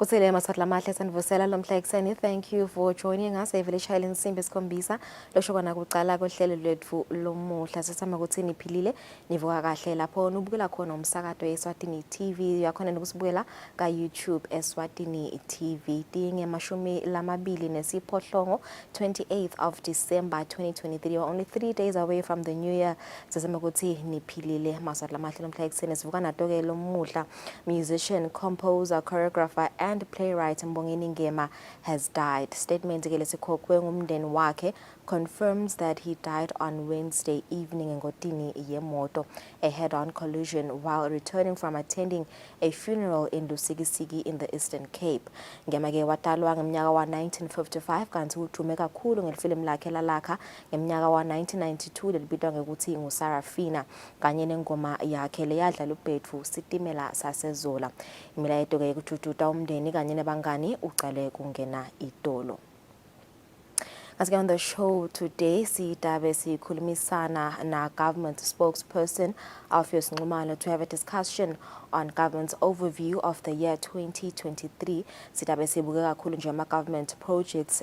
Kusile masatla sanivusela lomhla ekseni. Thank you for joining us. Evele shayile insimbi esikhombisa losho kona kuqala kohlelo lwethu lomuhla sisama ukuthi niphilile nivuka kahle lapho nubukela khona umsakazo Eswatini TV yakhona nokusibukela ka YouTube Eswatini TV dinge mashumi lamabili nesiphohlongo 28th of December 2023. We're only 3 days away from the new year. Sisama ukuthi niphilile masatla lomhla ekseni sivuka nadoke lomuhla. Musician, composer, choreographer and playwright Mbongeni Ngema has died. Statement ngelesikhokhwe ngumndeni wakhe confirms that he died on Wednesday evening in Ngotini yemoto, a head-on collision while returning from attending a funeral in Lusikisiki in the Eastern Cape. Ngema ke watalwa ngeminyaka wa 1955 kanti udume kakhulu ngelifilimu lakhe lalakha ngeminyaka wa 1992 lelibitwa ngokuthi nguSarafina kanye nengoma yakhe leyadlala uBethu Sitimela saseZola. Imilayeto ke kuthuthuta umndeni kanye nebangani ucale kungena idolo. As on the show today, Sidabe sikhulumisana na government spokesperson Alpheus Nxumalo to have a discussion on government's overview of the year 2023. Sidabe sibuke kakhulu nje government projects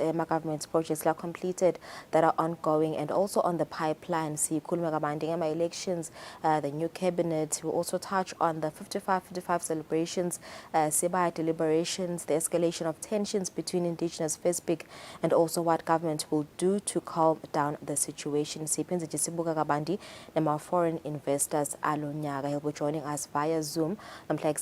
are completed that are ongoing and also on the pipeline. Sikhuluma kabanti ngama elections, the new cabinet. We'll also touch on the 55 celebrations, Sibaya deliberations, the escalation of tensions between indigenous Festive and also what government will do to calm down the situation. Sipinze jisibuka kabandi nama foreign investors alonyaka. He'll be joining us via Zoom namhla at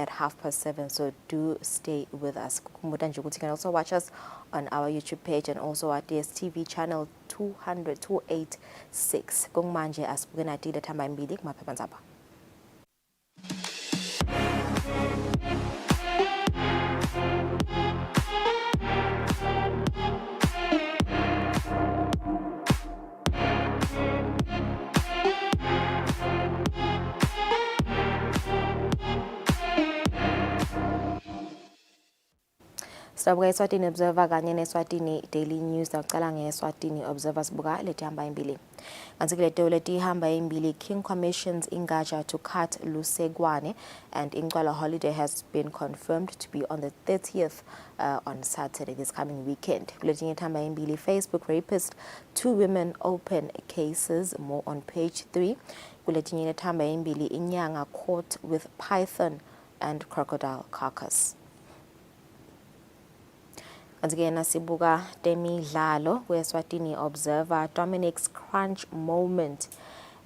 7:30, so do stay with us. You can also watch us on our YouTube page and also at DSTV channel 286. Kungmanje asibuke nathi lethamba imbili kumaphephandaba. Sibuka Eswatini Observer kanye neSwatini Daily News daqala ngeSwatini Observer sibuka letihamba imbili. Kanti kuleto letihamba imbili King commissions Gaza to cut Lusegwane and Ingwala holiday has been confirmed to be on the 30th on Saturday this coming weekend. Kuletinye tihamba imbili Facebook rapist 2 women open cases, more on page 3. Kuletinye tihamba imbili Inyanga caught with python and crocodile carcass. Once again, asibuka temidlalo kweSwatini Observer Dominic's crunch moment.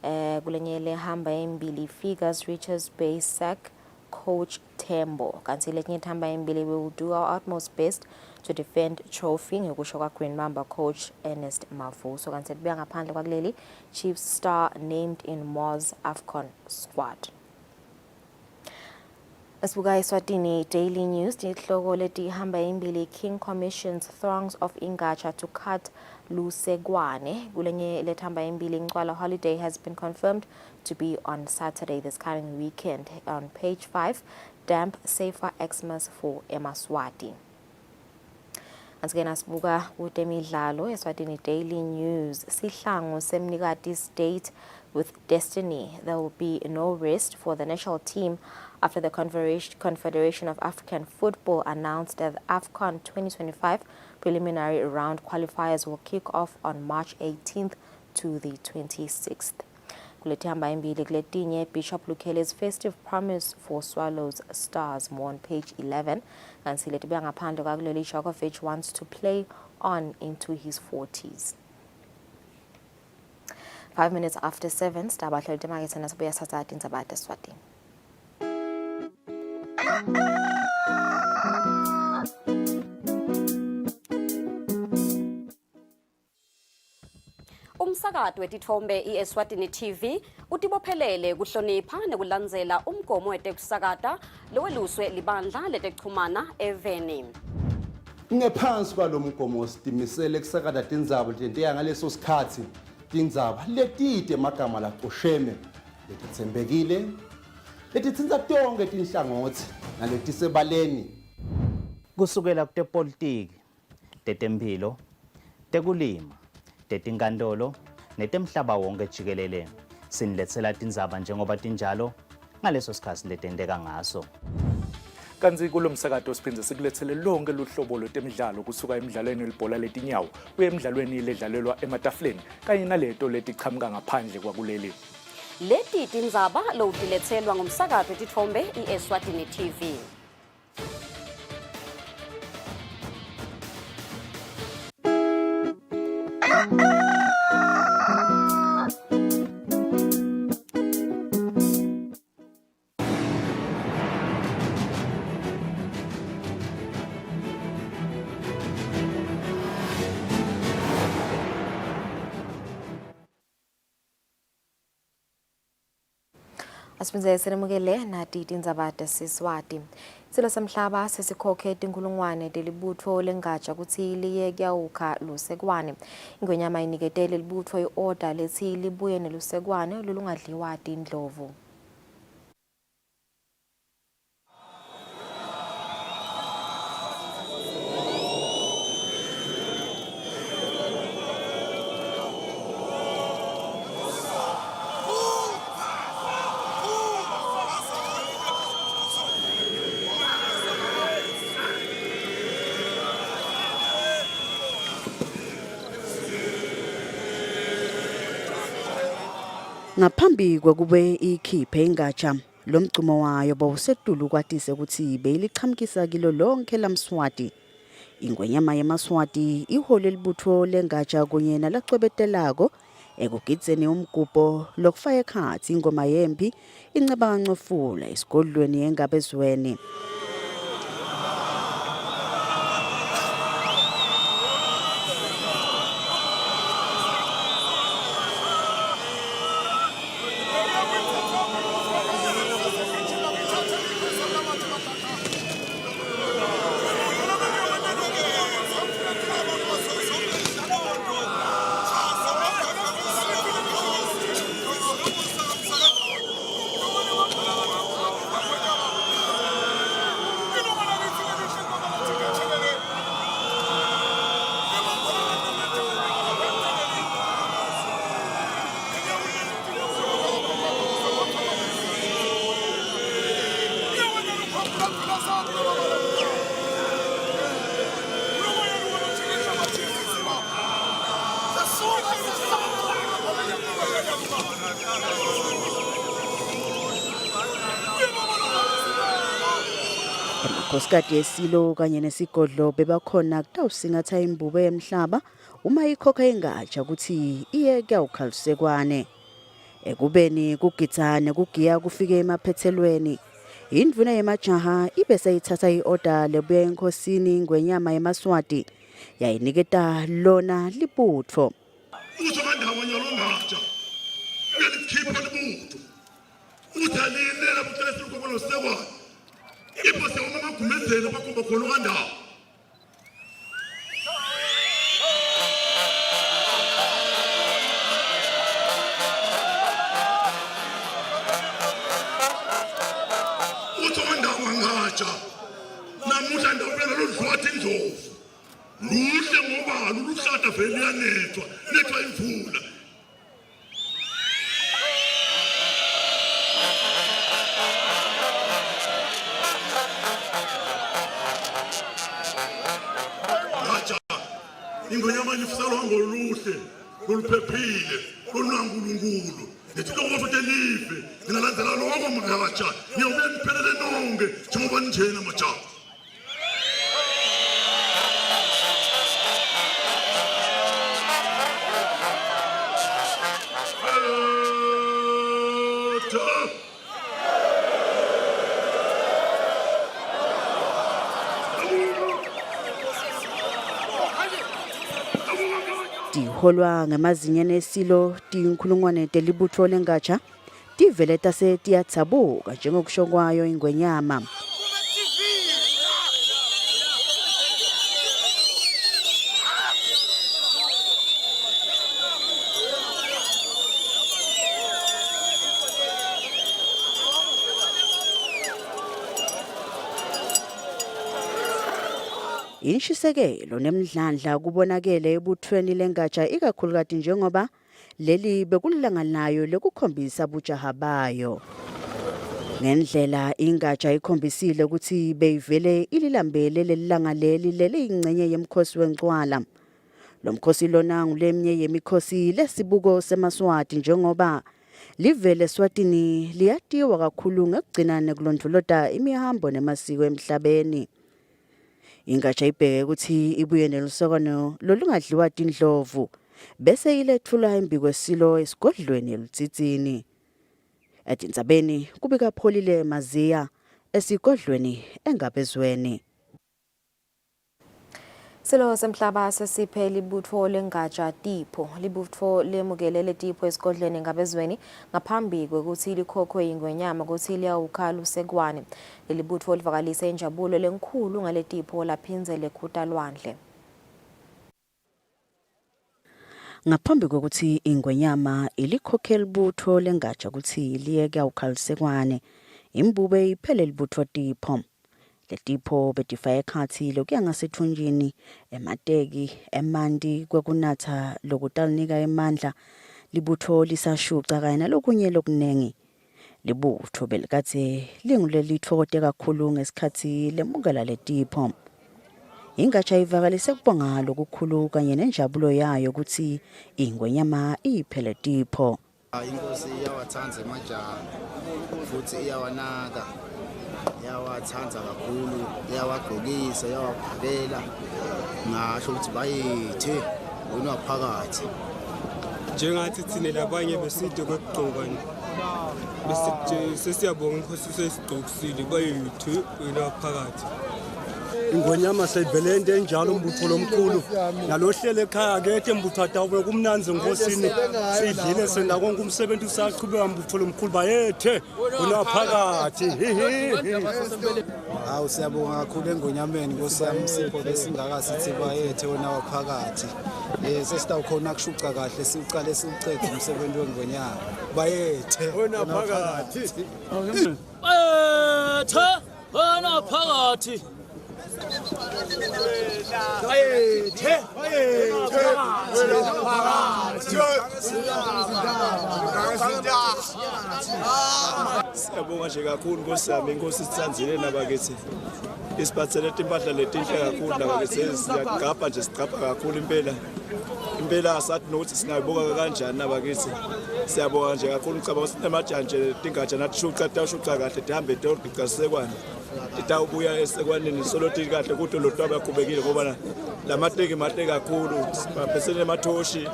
Kulenyele hamba imbili figures Richards Bay sack coach Tembo. Kanti letinye hamba imbili we will do our utmost best to defend trophy ngekusho kwa Green Mamba coach Ernest Mavuso. Kanti buya ngaphandle kwakuleli Chiefs star named in Moz AFCON squad. Asibuka Eswatini Daily News dihloko letihamba imbili King commissions throngs of Gaza to cut Lusegwane. Kulenye lethamba imbili Ingwala holiday has been confirmed to be on Saturday this coming weekend. On page 5, damp safer Xmas for eMaswati. Once again, asibuka kutemidlalo Eswatini Daily News sihlangu semnikati state with destiny. There will be no rest for the national team after the Confederation of African Football announced that the AFCON 2025 preliminary round qualifiers will kick off on March 18th to the 26th. Kuletihamba imbili kuletinye Bishop Lukele's festive promise for Swallows Stars, more on page 11. And siletibuya ngaphandle kwakuleli Djokovic wants to play on into his 40s. 5 minutes after 7, Stabatlo Demarket and Asbuya Sazat in Zabata Swati. Umsakazo wetithombe iEswatini TV utibophelele kuhlonipha nekulandzela umgomo wetekusakata loweluswe libandla letekuchumana eveni. Ngephansi kwalomgomo sitimisele kusakata tindzaba letentiya ngaleso sikhatsi tindzaba letide magama laqosheme letitsembekile letitsinza tonke tinhlangothi naletisebaleni kusukela kutepolitiki tetemphilo tekulima tetingandolo netemhlaba wonke jikelele siniletsela tindzaba njengoba tinjalo ngaleso sikhatsi letenteka ngaso. Kanti kulomsakato siphinde sikulethele lonke luhlobo lwetemidlalo kusuka emidlalweni welibhola letinyawo kuye emidlalweni ledlalelwa ematafuleni kanye naleto letiqhamuka ngaphandle kwakuleli. Leti tindzaba lowutiletselwa ngumsakato wetitfombe iEswatini TV. Asiphinze sinamukele nathi tindzaba tesiswati. Silo samhlaba sesikhokhe tinkulungwane telibutfo lengatsha kutsi liye kuyawukha lusekwane. Ingwenyama iniketele libutfo i-order lethi libuye nelusekwane lolungadliwa tindlovu. Ngaphambi kwakube ikhiphe ingatsha lomgcumo wayo bawusetulu kwatise ukuthi beyiliqhamukisa kilo lonke lamswati. Ingwenyama yamaswati ihole libutho lengatsha kunye nalacwebetelako ekugidzeni umgubho lokufaka ekhatsi ingoma yempi inceba kancofula esigodlweni engabezweni. Amakhosikazi esilo kanye nesigodlo bebakhona kutawusingatha imbubo yemhlaba uma ikhokha ingatsha ukuthi iye kuyawukha lusekwane. Ekubeni kugitsane kugiya kufike emaphethelweni. Indvuna yemajaha ibe seyithatha i-order lebuya enkosini ingwenyama yamaswati yayiniketa lona libutfo. Namuhla ndawubena lodlwathi indlovu. Luhle ngoba luluhlata vele yanethwa, nethwa imvula. Ngatsha, ingwenyama ifusalwa ngoluhle, loluphephile, lolunankulunkulu. Ngithi lokho futhi elive, nginalandzela lokho mngatsha, ngiyobeka niphelele nonke njengoba njena majaha. Tiholwa ngamazinyane esilo tinkulungwane telibutho lengatsha tivele tase tiyatsabuka njengokusho kwayo ingwenyama. Inshisekelo nemidlandla kubonakele ebuthweni lengatsha ikakhulukazi njengoba leli bekulilanga layo lekukhombisa bujaha bayo. Ngendlela ingatsha ikhombisile ukuthi beyivele ililambele lelilanga leli lelingcenye yemkhosi wencwala. Lo mkhosi lona ngulemnye yemikhosi lesibuko seMaswati njengoba livele Eswatini liyatiwa kakhulu ngekugcina nekulondoloda imihambo nemasiko emhlabeni. Ingatsha ibheke ukuthi ibuye nelisokano lolungadliwa tindlovu bese ilethula embikwesilo esigodlweni elutsitsini. Etindzabeni kubika Pholile Maziya esigodlweni engabezweni. Silo semhlaba sesiphe libutho lengatsha Tipho. Libutho lemukelele Tipho esigodlweni engabezweni ngaphambi kwekuthi likhokhwe ingwenyama ukuthi liyawukhala usekwane. Leli butho livakalise injabulo lenkhulu ngale Tipho laphinze lekhuta lwandle. Ngaphambi kokuthi ingwenyama ilikhokhela ibutho lengatsha ukuthi liyeke ukhalisekwane imbube iphele libutho Tipho. Letipho betifa ekhathi lokuya ngasethunjini emateki emanti kwekunatha lokutalinika emandla libutho lisashuca kanye nalokunye lokunengi. Libutho belikathe lingulelithokote kakhulu ngesikhathi lemukela letipho. Ingatsha ivakalise kubonga lokukhulu kanye nenjabulo yayo ukuthi ingwenyama iphele Tipho. Inkosi iyawathanda emajaha futhi iyawanaka. Iyawathanda kakhulu, iyawagqokisa, iyawabhalela. Ngasho ukuthi bayithe wena phakathi. Njengathi thina labanye beside kwegqoka bese sesiyabonga inkosi sesigqokisile bayithe wena phakathi. Ingonyama sayivele into enjalo umbutho lomkhulu nalohlele ekhaya kethe mbutho atawube kumnanzi enkosini sidlile sena konke umsebenzi usaqhubeka mbutho lomkhulu bayethe unaphakathi. Hawu siyabonga kakhulu engonyameni Nkosi yami Sipho besingakasithi bayethe wena waphakathi. Sesitawukhona kushuca kahle siuqale siucethe umsebenzi wengonyama bayethe wena phakathi. Bayethe wena phakathi. Siyabonga nje kakhulu Nkosi yami inkosi sithandzile nabakithi isiphathele impahla letinhle kakhulu nabakithi siyagqapha nje sigqapha kakhulu impela asathi nokuthi singayibuka kanjani nabakithi siyabonga nje kakhulu ngicabanga ukuthi nemajanje tingatsha nathi shuca kahle tihambe eDorobhicasekwane itawubuya esekwaneni soloti kahle kuthi lotwa bakhubekile ngoba lamateki mahle kakhulu baphesele emathoshi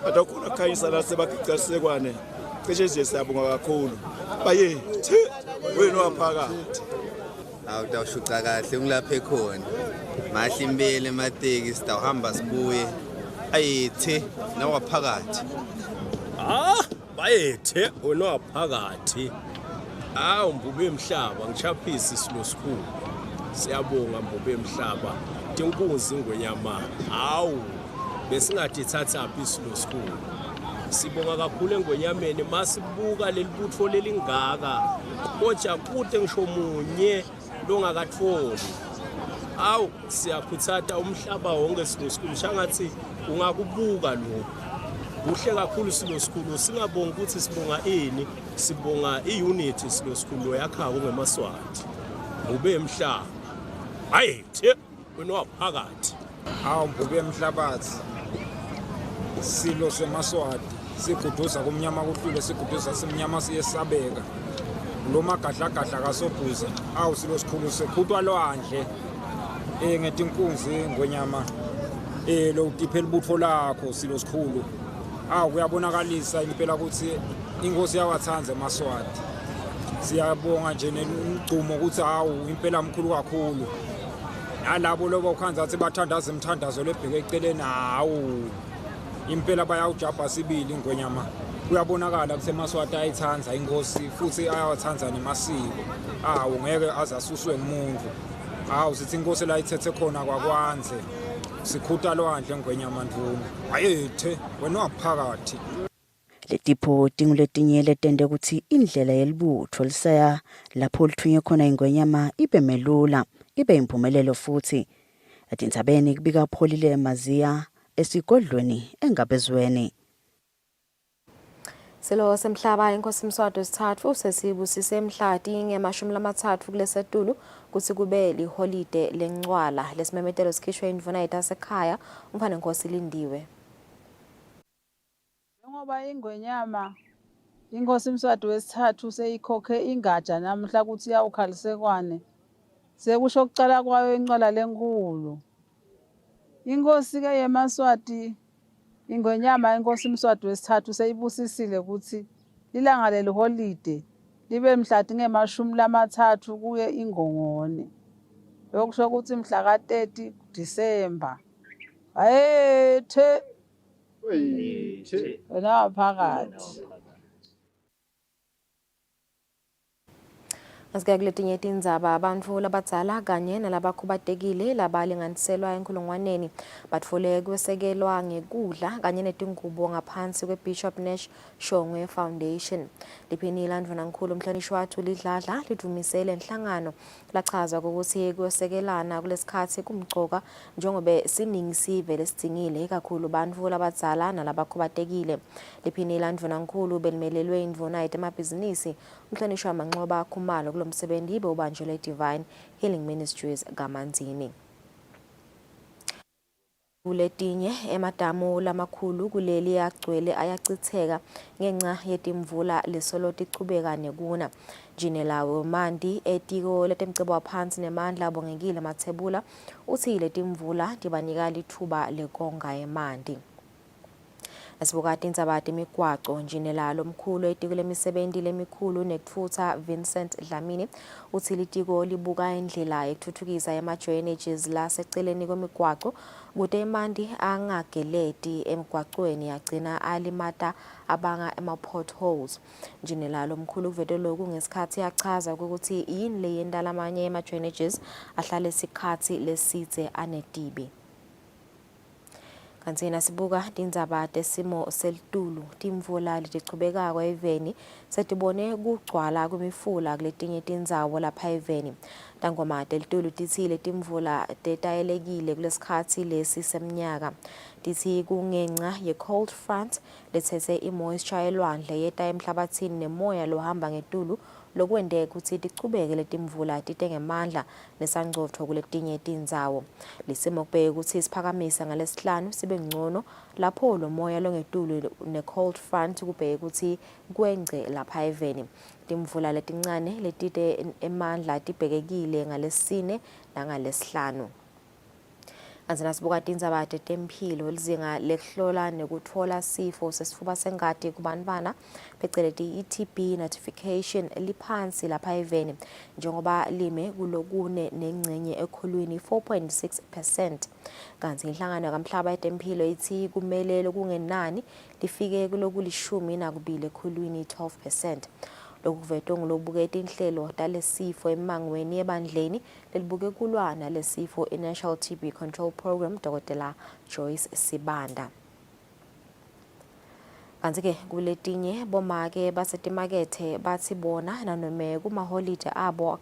atakhona khanyisa la sebagicasekwane cishe nje siyabonga kakhulu bayethe wena waphakathi. Awutawushuca kahle ngilapha khona mahle impela emateki sitawuhamba sibuye ayethe nawaphakathi. Bayethe wena waphakathi. Hawu mbube emhlaba ngichaphisa isilo sikhulu. Siyabonga mbube emhlaba. Tinkunzi ingwenyama. Hawu besingathi thatha aphi isilo sikhulu. Sibonga kakhulu engwenyameni masibuka lelibutho lelingaka. Kodwa kude ngisho munye longakatholi. Hawu siyakhuthata umhlaba wonke isilo sikhulu shangathi ungakubuka lo. Kuhle kakhulu silo sikhulu singabonga ukuthi sibonga ini sibonga iunity silo sikhulu yakha kungemaswati ube emhlaba ayethe wena waphakathi. Hawu mbube emhlabathi silo semaswati siguduza kumnyama kuhlule siguduza simnyama siyesabeka lo magadla kasobhuza. Hawu silo sikhulu sekhutwa lwandle ngetinkunzi ngwenyama lo utiphela ibutho lakho silo sikhulu. Kuyabonakalisa impela ukuthi inkosi yawathanda emaswati. Siyabonga nje nemgcumo ukuthi hawu impela mkhulu kakhulu. Nalabo lobo ukhanza athi bathandaza imthandazo lebheke eceleni hawu impela bayawujabha sibili ingwenyama. Kuyabonakala ukuthi emaswati ayithanda inkosi futhi ayawathanda nemasiko. Ngeke azasuswe ngumuntu. Sithi inkosi la ithethe khona kwakwanze. Sikhuta lwandle ngwenyama ndvuna ayethe wena waphakathi. Letipho tinguletinye letende ukuthi indlela yelibutho lisaya lapho lithunye khona ingwenyama ibe melula ibe impumelelo futhi. Etindzabeni kubika Pholile Maziya esigodlweni engabezweni. Silo semhlaba inkosi Mswati wesithathu sesibusise emhlati ngemashumi lamathathu kulesetulu kuthi kube liholide lencwala lesimemetelo sikhishwe indvuna etasekhaya umfana inkosi lindiwe. Ngoba ingwenyama inkosi Mswati wesithathu seyikhokhe ingatsha namhla kuthi yawukhalisekwane sekusho ukucala kwayo incwala lenkulu. Inkosi ke yeMaswati ingwenyama inkosi Mswati wesithathu seyibusisile ukuthi ilanga leliholide libe mhlati ngemashumi lamathathu kuye ingongone. Lokusho ukuthi mhla ka-30 Disemba. Ayethe wena phakathi. Asike kuletinye tindzaba abantu labadzala kanye nalabakhubatekile labalinganiselwa enkulungwaneni batfole kwesekelwa ngekudla kanye netingubo ngaphansi kweBishop Nash Shongwe Foundation. Liphini landvunankhulu umhlonishwa wathu lidladla lidumisele enhlangano lachaza ukuthi kwesekelana kulesikhathi kumgcoka njengobe siningi sive lesidingile kakhulu bantfu labadzala nalabakhubatekile. Liphini landvunankhulu belimelelwe indvuna yetemabhizinisi umhlonishwa Manxoba Khumalo lo msebenzi bebanjelwe Divine Healing Ministries kaManzini. Kuletinye emadamu lamakhulu kuleli agcwele ayachitheka ngenxa yetimvula lesolo tichubeka nekuna. Jinelawe Mandi etiko letemcebo phansi nemandla abongekile Mathebula uthi letimvula tibanika lithuba lekonga emanti. Asibukati indzabati imigwaco njinela lomkhulu etiko lemisebenzi lemikhulu nekutfutsa Vincent Dlamini uthi litiko libuka indlela yekuthuthukisa ema-drainages laseceleni kwemigwaco kute emanti angageleti emgwacweni yagcina alimata abanga ama-potholes. Njinela lomkhulu kuvetwe lokhu ngesikhathi yachaza ukuthi yini leyendala amanye ema-drainages ahlale isikhathi lesidze anetibi. Kanti nasibuka tindzaba tesimo selitulu timvula letichubekako eveni setibone kugcwala kwemifula kuletinye tindzawo lapha eveni. Tangomate litulu titsile timvula tetayelekile kulesikhatsi lesi semnyaka. Tithi kungenca ye-cold front letsetse i-moisture elwandle yeta emhlabatsini nemoya lohamba ngetulu lokwente ukuthi tichubeke letimvula tite ngemandla nesangcotfo kuletinye tindzawo. Lisimo kubeke ukuthi siphakamisa ngalesihlanu sibe ngcono lapho lo moya longetulu ne-cold front kubheke ukuthi kwengce lapha eveni. Timvula letincane letite emandla tibhekekile ngalesine nangalesihlanu. Nasibuka tindzaba tetemphilo lizinga lekuhlola nekutfola sifo sesifuba sengati kubantfwana pheceleti i-TB notification liphansi lapha eveni njengoba lime kulokune nengcenye ekhulwini 4.6%. Kanti inhlangano kamhlaba yetemphilo ithi kumele lokungenani lifike kulokulishumi nakubili ekhulwini 12%. Lokuvetwe ngulobuketa inhlelo talesifo emangweni yebandleni lelibuke kulwana lesifo i-National TB Control Program Dr. Joyce Sibanda. Kanti-ke kuletinye bomake basetimakethe bathi bona nanome kumaholide abo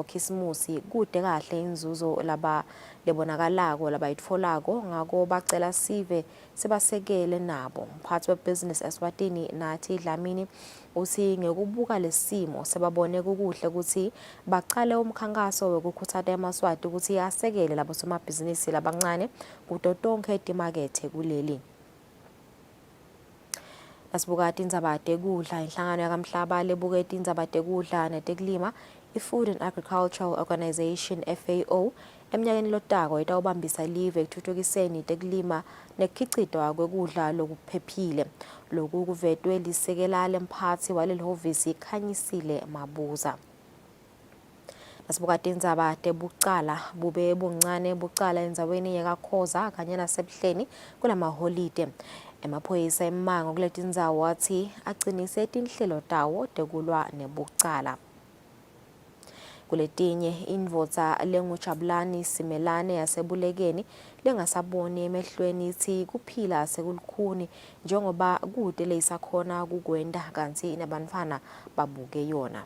khisimusi kude kahle inzuzo laba lebonakalako labayitfolako ngako bacela sive sibasekele nabo. Mphathi webusiness Eswatini nathi Dlamini uthi ngekubuka lesimo sebabone kukuhle ukuthi baqale umkhankaso wekukhuthaza eMaswati ukuthi asekele labo somabhizinisi labancane kuto tonke timakethe kuleli. Asibuka tindzaba tekudla inhlangano yakamhlaba lebuke tindzaba tekudla netekulima i-Food and Agricultural Organization FAO eminyakeni lotako itawubambisa live ekuthuthukiseni tekulima nekukhicitwa kwekudla lokuphephile. Lokhu kuvetwe lisekela lemphathi walelihovisi Khanyisile Mabuza. Nasibuka tindzaba tebucala bube buncane bucala endzaweni yakaKhoza kanye nasebuhleni kulamaholide. Emaphoyisa emango kuletindzawo athi acinise tinhlelo tawo tekulwa nebucala. Kuletinye indvodza lenguJabulani Simelane yasebulekeni lengasaboni emehlweni ithi kuphila sekulukhuni njengoba kude leyisakhona kukwenda kanti nabantfwana babuke yona.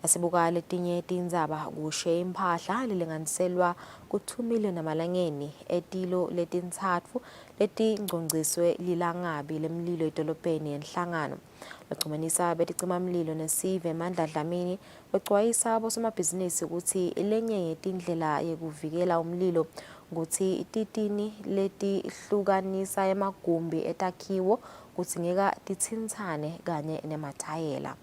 Asibuka letinye tindzaba kushe impahla lilinganiselwa ku-2 million amalangeni etilo letintsatfu letingcongciswe lilangabi lemlilo edolobheni yenhlangano. Baxhumanisa beticimamlilo nesive Mandla Dlamini bexwayisa abosomabhizinisi ukuthi lenye yetindlela yekuvikela umlilo ukuthi titini letihlukanisa emagumbi etakhiwo kudzingeka titsintsane kanye nemathayela.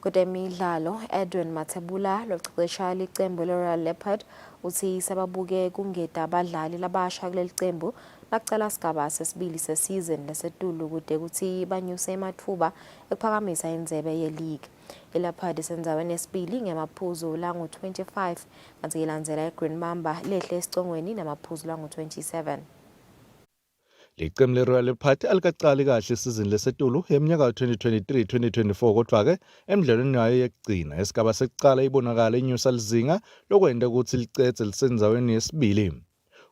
Kudemidlalo Edwin Mathebula lochwephesha licembu Royal Leopard uthi sababuke kungeta abadlali labasha kuleli cembu lacala sigaba sesibili sesizini lesetulu kude kuthi banyuse ematfuba ekuphakamisa indzebe ye-league. iLeopard isendaweni yesibili ngemaphuzu langu-25 kanti ilandzela iGreen Mamba lehle esicongweni namaphuzu langu-27. Licembu le-Royal Leopard alikacali kahle isizini lesetulu yeminyaka 2023-2024 kodwa-ke emidlalweni yayo yekugcina esigaba sekucala ibonakala inyusa lizinga lokwenta ukuthi licetse lisendaweni yesibili.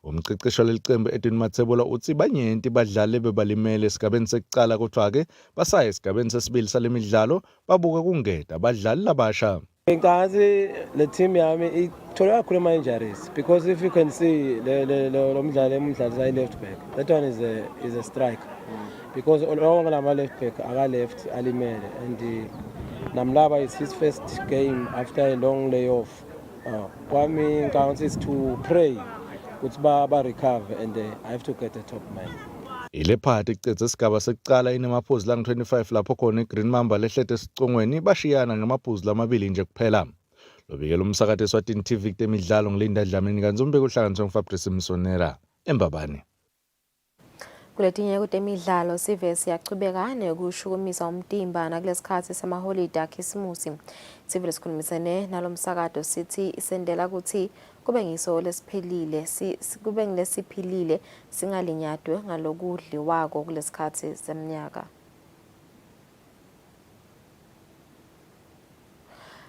Umceceshi walecembu Edwin Mathebula uthi banyenti badlali bebalimele esigabeni sekucala kodwa-ke basaya esigabeni sesibili salemidlalo babuka kungeta abadlali labasha. Ngazi le team yami ithola kakhulu ama-injuries because if you can see lo mdlali sayi left back, that one is a striker because all lama left back aka left alimele and namlaba is his first game after a long layoff. Kwami count is to pray ukuthi ba recover and I have to get a top man. iLeopard icetse isigaba sekucala inemaphuzu langu-25 lapho khona iGreen Mamba lehlete esicongweni bashiyana ngamaphuzu lamabili nje kuphela. Lobikela umsakazo Eswatini TV kutemidlalo ngilinda Dlamini kanti umbeki uhlanganiswe nguFabrice Msonera eMbabane. Kuletinye kutemidlalo sive siyachubeka nekushukumisa umtimba nakulesikhathi samaholide akhisimusi. Sive lesikhulumisene nalomsakazo sithi isendela ukuthi kube ngiso lesiphelile kube ngilesiphilile singalinyadwe ngalokudliwako kulesikhathi seminyaka.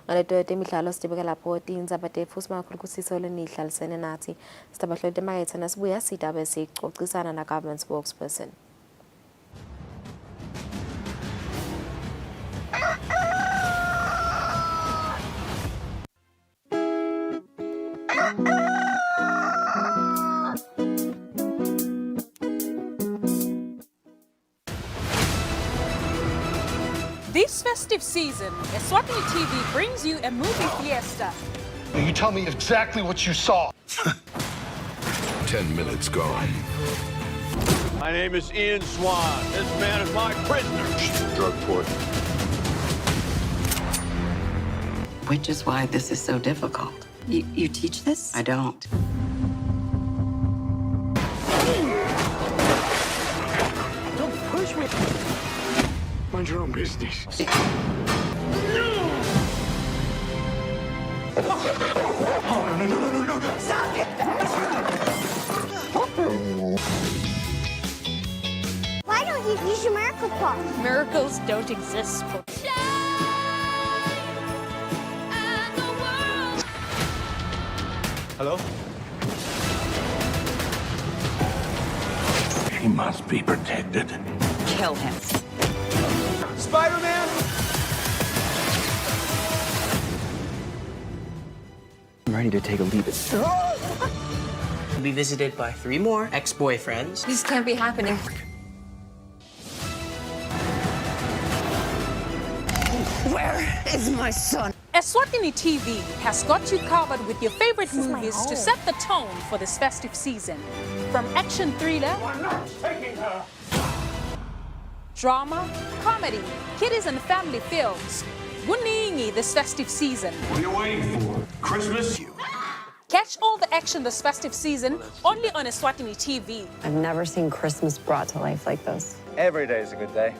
Ngaleto temidlalo sidibeka lapho tindzaba tefusi makhulu kusiso lenihlalisene nathi sitabahlo temakethe nasibuya sidaba sicocisana na government spokesperson. This festive season, Eswatini TV brings you a movie fiesta. You tell me exactly what you saw. 10 minutes gone. My name is Ian Swan. This man is my prisoner. Drug court. Which is why this is so difficult. You teach this? I don't. Don't push me. Mind your own business. Oh, no. Stop it! Why don't you use your miracle claw? Miracles don't exist. Hello? She must be protected. Kill him. Spider-Man! I'm ready to take a leap. Be visited by 3 more ex-boyfriends. This can't be happening. Where is my son? Eswatini TV has got you covered with your favorite movies to set the tone for this festive season. From action thriller, drama, comedy, kiddies and family films. Kuningi this festive season. What are you waiting for? Christmas? Catch all the action this festive season only on Eswatini TV. I've never seen Christmas brought to life like this. Every day is a good day.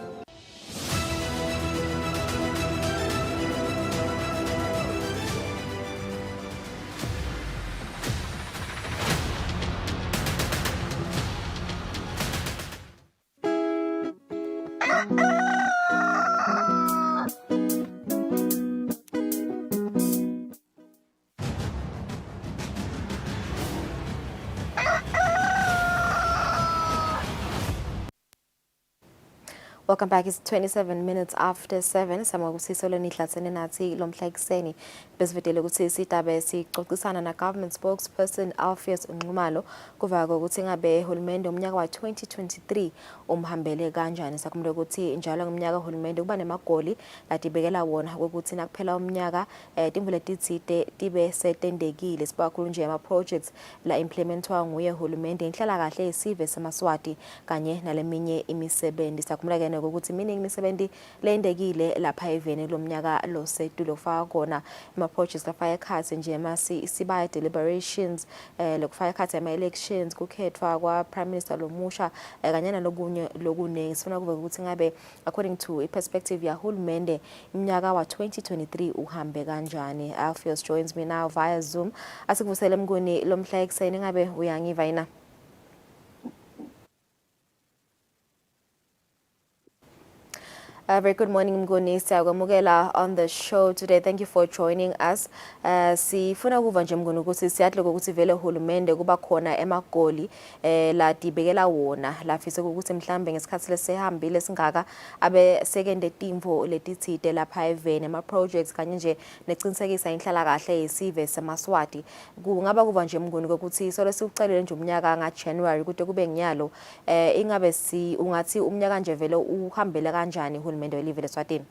Welcome back. It's 27 minutes after 7. Sama kusisolo nihlatsene nathi lomhla ekseni. Besivedele ukuthi sitabe sixoxisana na government spokesperson Alpheus Nxumalo kuva ukuthi ngabe hulumende umnyaka wa 2023 umhambele kanjani. Sakumele ukuthi njalo ngomnyaka hulumende kuba nemagoli latibekela wona ukuthi nakuphela umnyaka timvule titsite tibe setendekile sibakhulu nje ama projects la implementwa nguye hulumende inhlala kahle esive semaswati kanye naleminye imisebenzi. Sakumele ukuthi meaning imisebenzi lendekile lapha eveni lomnyaka lo setulo kufaka kona ama projects lafaya ekhathi nje masi sibaya deliberations lokufaya ekhathi ama elections kukhethwa kwa prime minister lomusha kanye nalokunye lokune sifuna kuve ukuthi ngabe according to a perspective ya hulumende umnyaka wa 2023 uhambe kanjani. Alpheus joins me now via Zoom. Asikuvusele mnguni lomhla ekseni ngabe uyangiva yina? Very good morning, Mnguni. Siyamukela on the show today. Thank you for joining us. Sifuna kuva nje Mnguni ukuthi siyahle ukuthi vele hulumende kuba khona emagoli la dibekela wona lafise ukuthi mhlambe ngesikhathi lesihambile singaka abe sekende timvo letithide lapha eveni ama projects kanye nje necinisekisa inhlala kahle yesive semaswati. Kungaba kuva nje Mnguni ukuthi solo sikucelele nje umnyaka nga January kude kube nginyalo ingabe ungathi umnyaka nje vele uhambele kanjani hulumende welive leSwatini?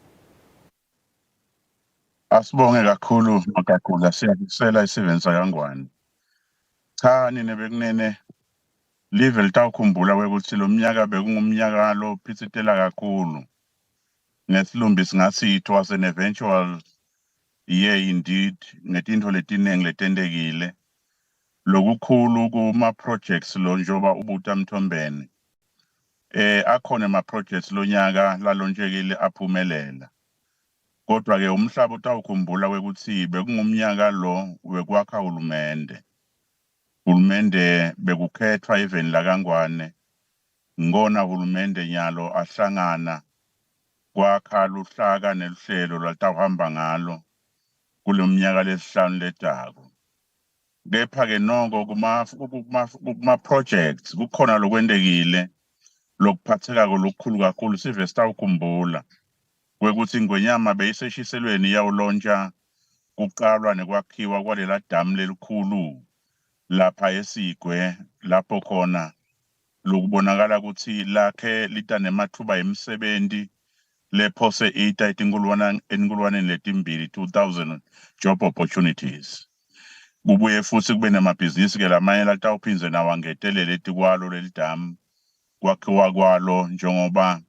Asibonge kakhulu Magagula, siyabusela isivenza kangwane. Cha nine bekunene live litawukhumbula ukuthi lo mnyaka bekungumnyaka lo phitsitela kakhulu. Ngesilumbi singathi it was an eventual year indeed, ngetinto letiningi letendekile. Lokukhulu kuma projects lo njoba ubuta Mthombeni. Akhona ama projects lo nyaka lalonjekile aphumelela. Kodwa ke umhlaba utawukhumbula ukuthi bekungumnyaka lo wekwakha hulumende. Hulumende bekukhethwa even la kangwane. Ngona hulumende nyalo ahlangana kwakha luhlaka neluhlelo lwatawuhamba ngalo kulomnyaka lesihlanu letako. Kepha ke nonke kuma projects kukhona lokwendekile lokuphatheka kolukhulu kakhulu sive sitawukhumbula. Kwekuthi ingwenyama beyiseshiselweni yawulontsha kuqalwa nekwakhiwa kwalela damu lelikhulu lapha eSigwe lapho khona lokubonakala ukuthi lakhe lita nemathuba emisebenzi lephose ita enkulwaneni letimbili 2000 job opportunities. Kubuye futhi kube namabhizinisi ke lamanye latawuphinze nawangetelele etikwalo lelidamu kwakhiwa kwalo njengoba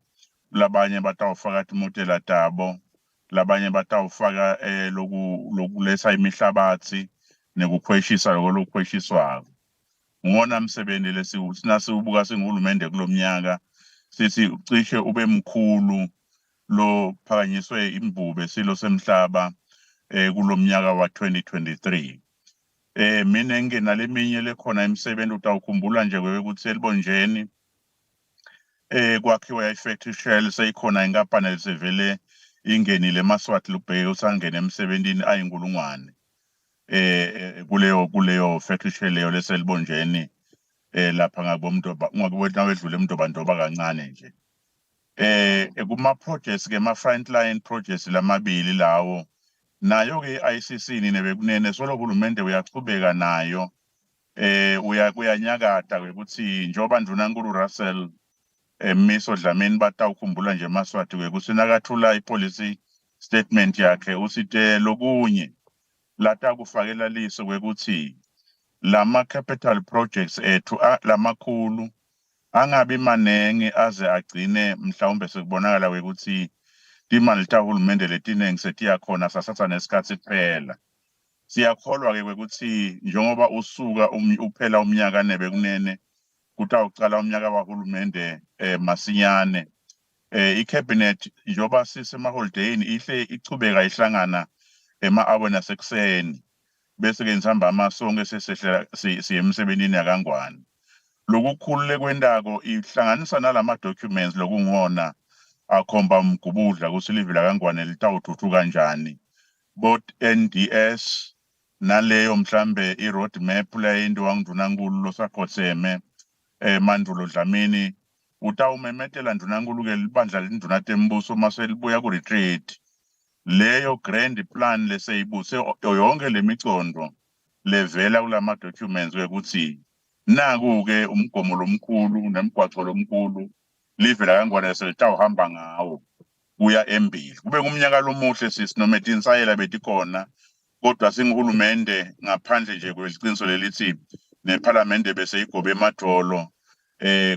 labanye batawufaka imotela tabo labanye batawufaka lokulesa imihlabathi nekukhweshisa lokukhweshiswako. Ngona msebenzi lesina sibuka singulumende kulomnyaka sithi ucishe ube mkhulu lo phakanyiswe imbube silo semhlaba kulomnyaka wa 2023. Mina ngena leminye lekhona imisebenzi utawukhumbula nje ukuthi elibonjeni kwakhiwa i-factory shell seyikhona inkampani sevele ingenile emaswati lubheke usangena emsebenzini ayinkulungwane kuleyo factory shell leyo leselibonjeni lapha ngabomntoba ngakwethu wedlule emntobantoba kancane nje. Kuma projects ke ma frontline projects lamabili lawo nayo ke ICC nine bekunene solo hulumende uyaqhubeka nayo uyanyakata ukuthi njoba Ndvunankhulu Russell Miso Dlamini batawukhumbula nje maswati kusinakathula ipolicy statement yakhe usite lokunye lata kufakela liso kwekuthi lama capital projects ethu lamakhulu angabi manengi aze agcine mhlawumbe sekubonakala ukuthi imali tahulumende letinengi setiya khona sasatha nesikhathi kuphela. Siyakholwa ke ukuthi njengoba usuka uphela umnyaka nebekunene kutawucala umnyaka wahulumende masinyane. I-cabinet njoba sisemaholideyini ihle ichubeka ihlangana ema-hour nasekuseni bese ke nisihamba amasonke sesehlela siye emsebenzini yakangwane. Lokukhulu kwendako ihlanganisa nalama documents lokungona akhomba umgubudla kusilive lakangwane litawuthuthuka kanjani. Both NDS naleyo mhlambe i-road map lento wangidunankhulu losakhotseme Mandulo Dlamini utawumemetela ndunankulu ke libandla lenduna tembuso mase libuya ku retreat leyo grand plan leseyibuse yonke lemicondo levela kulama documents ukuthi naku ke umgomo lomkhulu nemgwaco lomkhulu livela kangwane selitawuhamba ngawo kuya embili kube kumnyaka lomuhle sisi noma etinsayela betikhona kodwa singihulumende ngaphandle nje kweliqiniso lelithi neparlamente bese igobe emadolo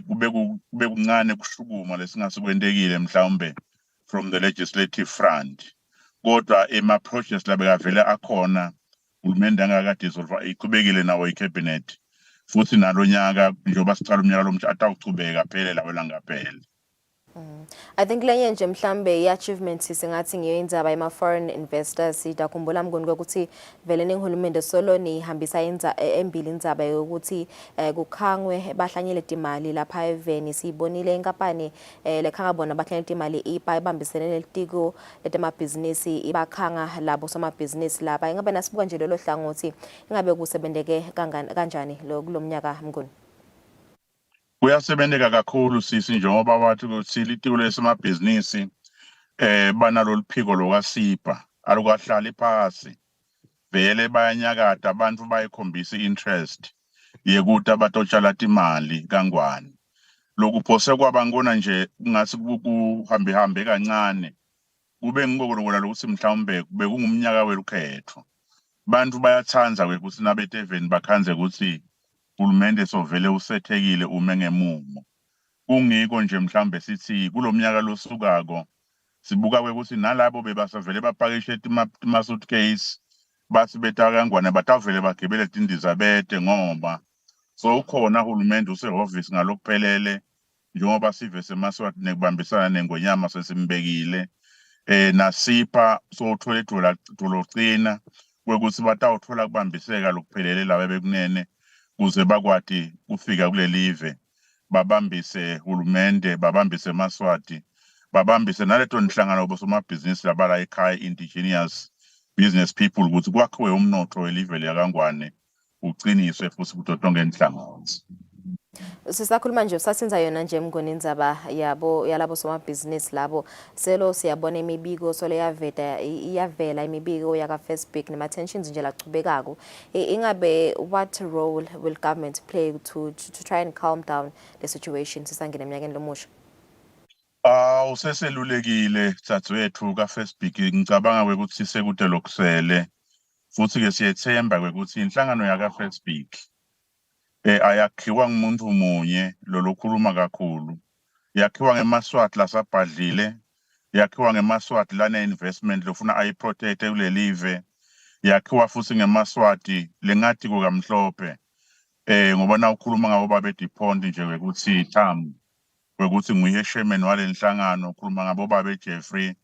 kube kuncane kushukuma lesingasikwentekile mhlawumbe from the legislative front kodwa ema projects labekavela akhona uhulumende angakade isolve iqhubekile nawo icabinet futhi nalonyaka njengoba sicala umnyaka lomtsha atawuchubeka phele lawo langaphela. I think lenye nje mhlambe i-achievement singathi ngiyoyindzaba ema-foreign investors idakhumbula mngoni ukuthi vele ningihulumende solo nihambisa embili indzaba yokuthi kukhangwe bahlanyele timali lapha eveni siyibonile inkampani lekhangabona bahlanyele timali ipa ibambisene nelitiko letemabhizinisi ibakhanga labo somabhizinisi laba ingabe nasibuka nje lelo hlangothi ingabe kusebenzeke kanjani kulomnyaka mngoni. Kuyasebenzeka kakhulu sisi njengoba wathi ukuthi litiko lesamabhizinisi banalo liphiko lokasipa alukahlali phasi vele bayanyakata abantu bayikhombisa interest yekuthi abatotshala timali kangwane lokuphose kwabangona nje kungasi kuhambe kancane kube ngikokona lokuthi mhlawumbe kube kungumnyaka welukhetho bantu bayathanza ukuthi nabeteveni bakhanze ukuthi uhulumende sovele usethekile ume ngemumo kungiko nje mhlambe sithi kulomnyaka losukako sibuka ukuthi nalabo bebasavele bapakishe ima suitcase basi betakangwane batavele bagibele tindiza bete ngoba so ukhona uhulumende usehhovisi ngalokuphelele njengoba sive semaswati nekubambisana nengonyama sesimbekile nasipha so uthole dolocina kwekuthi batawuthola kubambiseka lokuphelele labe bekunene kuze bakwati kufika kulelive babambise hulumende babambise maswati babambise naleto nihlangano bosomabhizinisi labala ekhaya indigenous business people ukuthi kwakhiwe umnotho welive liyakangwane uqiniswe futhi kutotonke inhlangano. Sisakhuluma nje usasinza yona nje mngoni indzaba yalabo somabhizinisi labo selo siyabona imibiko sole iyavela imibiko yaka Facebook nema tensions nje lachubekako ingabe what role will government play to try and calm down the situation sisangena eminyakeni lomusha? Useselulekile tsatwethu ka Facebook ngicabanga ukuthi sekude lokusele futhi ke siyethemba ukuthi inhlangano yaka Facebook ayakhiwa ngumuntu munye lolukhuluma kakhulu yakhiwa ngemaswati lasabhadlile yakhiwa ngemaswati lane investment lofuna ayiprotect kulelive yakhiwa futhi ngemaswati lengathi kukamhlophe ngoba na ukhuluma ngabo babe depond nje ukuthi Tham kwekuthi nguye chairman walenhlangano ukhuluma ngabo babe Jeffrey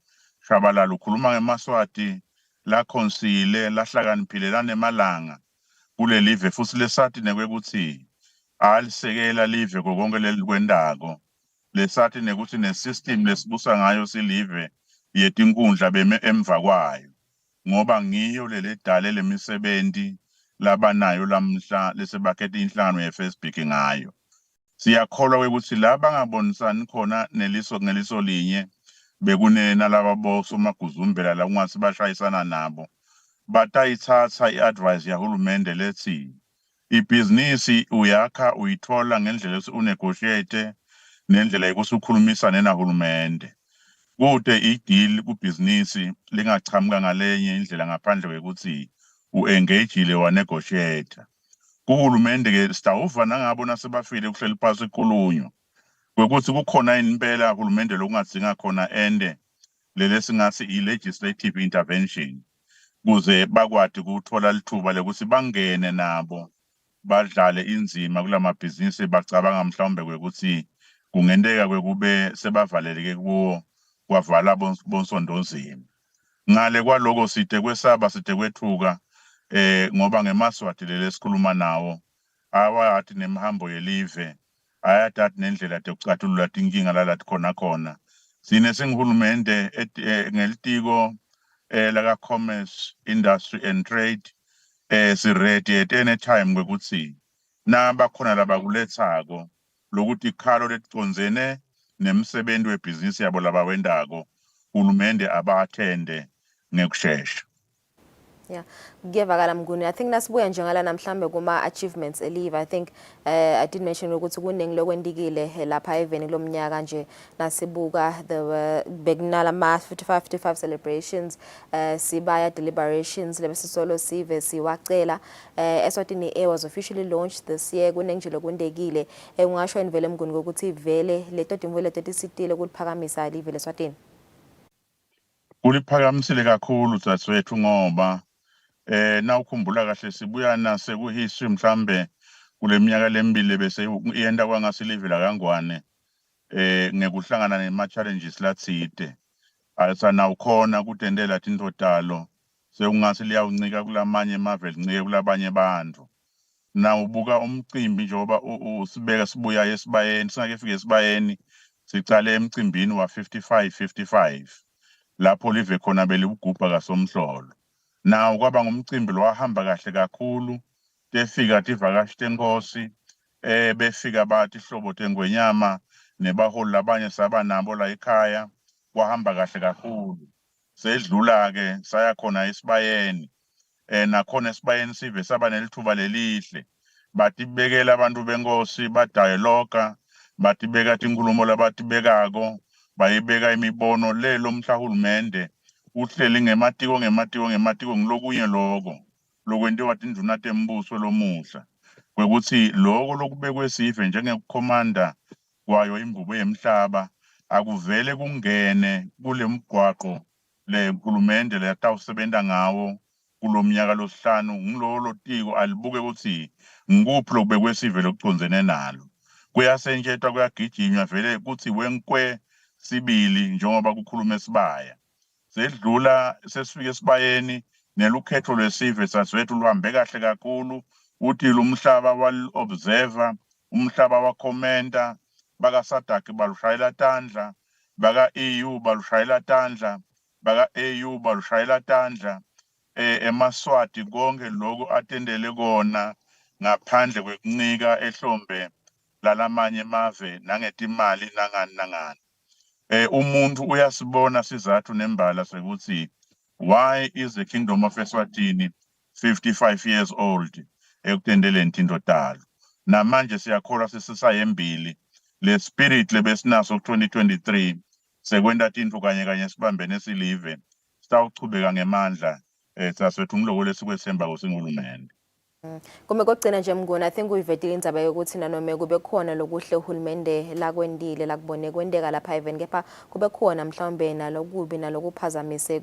Shabalala ukhuluma ngemaswati la Kusile lahlakaniphile lanemalanga kulelive futhi lesathi nekwekuthi alisekela live konke lelikwendako lesathi nekuthi nesystem lesibusa ngayo silive yetinkundla beme emva kwayo ngoba ngiyo leledale lemisebenzi labanayo lamhla lesebakhethe inhlangano yeFacebook ngayo siyakholwa ukuthi laba ngabonisani khona neliso linye bekunena laba bosomaguzumbela la kungasi bashayisana nabo batayithatha iadvice yahulumende lethi ibhizinisi uyakha uyithola ngendlela unegotiate nendlela yokusukhulumisana nahulumende kude ideal kubhizinisi lingachamuka ngalenye indlela ngaphandle kwekuthi uengage wa negotiate kuhulumende ke sitawuva nangabo nasebafile kuhleli phasi ikhulunyo kwekuthi kukhona impela uhulumende lokungadzinga khona ende lele singathi i-legislative intervention kuze bakwati ukuthola lithuba lekuthi bangene nabo badlale inzima kulamabhizinisi bacabanga mhlawumbe kwekuthi kungenteka kwekube sebavaleleke kuwo kwavala bonsondozini ngale kwaloko side kwesaba side kwethuka ngoba ngemaswati lele sikhuluma nawo awathi nemihambo yelive ayathathi nendlela yokucathulula tinkinga lalathi khona sine singihulumende ngelitiko laka commerce industry and trade si ready at any time kwekuthi nabakhona labakulethako lokuthi ikhalo leticonzene nemsebenzi webhizinisi yabo labawendako uhulumende abathende ngekusheshsha. Yeah, kuyevakala Mnguni. I think nasibuya njengalana mhlambe kuma achievements elive. I think I did mention ukuthi kuningi lokwendikile lapha even kulomnyaka nje nasibuka the beginala ma 55 celebrations sibaya deliberations lebese solo sive siwacela Eswatini Air was officially launched this year kuningi nje lokwendekile ungasho enivele Mnguni ukuthi vele leto timvule tetisitile kuliphakamisa live leSwatini. Kuliphakamisile kakhulu tsatsethu ngoba na ukhumbula kahle sibuya nase ku history mhlambe kuleminyaka lemibili bese iyenda kwangasilive la kangwane ngekuhlangana nema challenges latsite asana ukhona kutendela tintotalo sekungase liyawuncika kulamanye emave lincike kulabanye abantu na ubuka umcimbi njoba usibeka sibuya esibayeni singake fike esibayeni sicale emcimbini wa 55 lapho live khona belibugubha kasomhlolo na kwaba ngumcimbi lo wahamba kahle kakhulu tefika tivakashi tenkosi befika bathi hlobo tengwenyama nebaholi labanye sabanabo la ekhaya kwahamba kahle kakhulu sedlula ke saya khona esibayeni nakhona esibayeni sive saba nelithuba lelihle batibekela abantu benkosi ba dialogue batibeka tinkulumo labatibekako bayibeka imibono lelo mhlahulumende uhleli ngematiko ngilokunye lokwentiwa tinduna tembuso lomusha kwekuthi lokho lokubekwe sive njengekukhomanda kwayo imvubu yemhlaba akuvele kungene kule mgwaqo le nkulumente le yatawusebenza ngawo kulomnyaka losihlanu ngilolo tiko alibuke ukuthi ngikuphi lokubekwe sive lokuconzene nalo kuyasentshetwa kuyagijinywa vele kuthi wenkwe sibili njengoba kukhuluma esibaya sedlula sesifike esibayeni nelukhetho lwesive saswethu luhambe kahle kakhulu uthi lumhlaba wal observer umhlaba wa commenter baka SADC balushayela tandla baka EU balushayela tandla baka AU balushayela tandla emaswati konke lokho atendele kona ngaphandle kwekuncika ehlombe lalamanye mave nangetimali nangani umuntu uyasibona sizathu nembala sekuthi why is the kingdom of Eswatini 55 years old ekutendeleni tintotalo namanje siyakholwa sisayembili le spirit lebesinaso 2023 sekwenta tintfo kanye sibambene silive sitawuchubeka ngemandla saswethu ngiloko lesikwesemba kusingulumende. Kuma kokugcina nje Mnguni I think uyivetile indzaba yokuthi nanoma kube khona lokuhle uhulumende lakwendile lakubone kwendeka lapha even kepha kube khona mhlawumbe nalokubi nalokuphazamise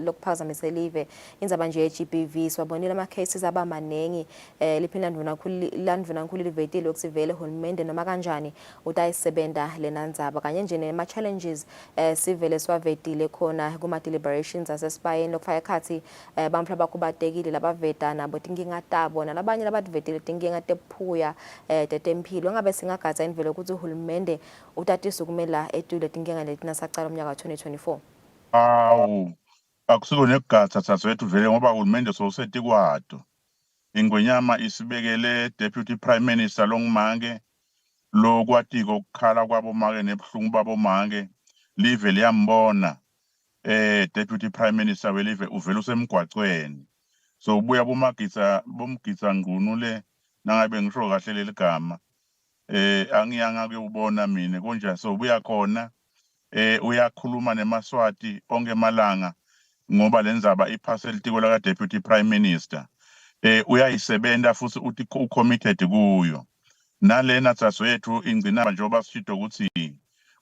lokuphazamise live indzaba nje yeGBV swabonile ama cases abamanengi liphinda landvuna nkhulu livetile ukusivele uhulumende noma kanjani utayisebenta lena ndzaba kanye nje nema challenges sivele swavetile khona kuma deliberations asesibayeni lokufaka ekhathi bamhla bakubatekile labaveta nabo tinkinga tabo nalabanye labadvetile tinkinga tephuya tetempilo ngabe singagadza indvelo ukuthi uhulumende utatisa kumela etule tinkinga letina sacala umnyaka 2024 awu akusiko negatsa saswethu vele ngoba uhulumende sowusetikwato ingwenyama isibekele deputy prime minister longumange lo kwatiko ukukhala kwabo make nebuhlungu babo make live liyambona deputy prime minister welive uvela usemgwacweni so ubuya bomgitsa ngqunu le nangabe ngisho kahle leligama angiyanga kuyubona mina konje so ubuya khona uyakhuluma nemaswati onke malanga ngoba lenzaba iphasel tiko la deputy prime minister uyayisebenta futhi uthi ucommitted kuyo nalena tsaswethu ingcina njengoba sishito ukuthi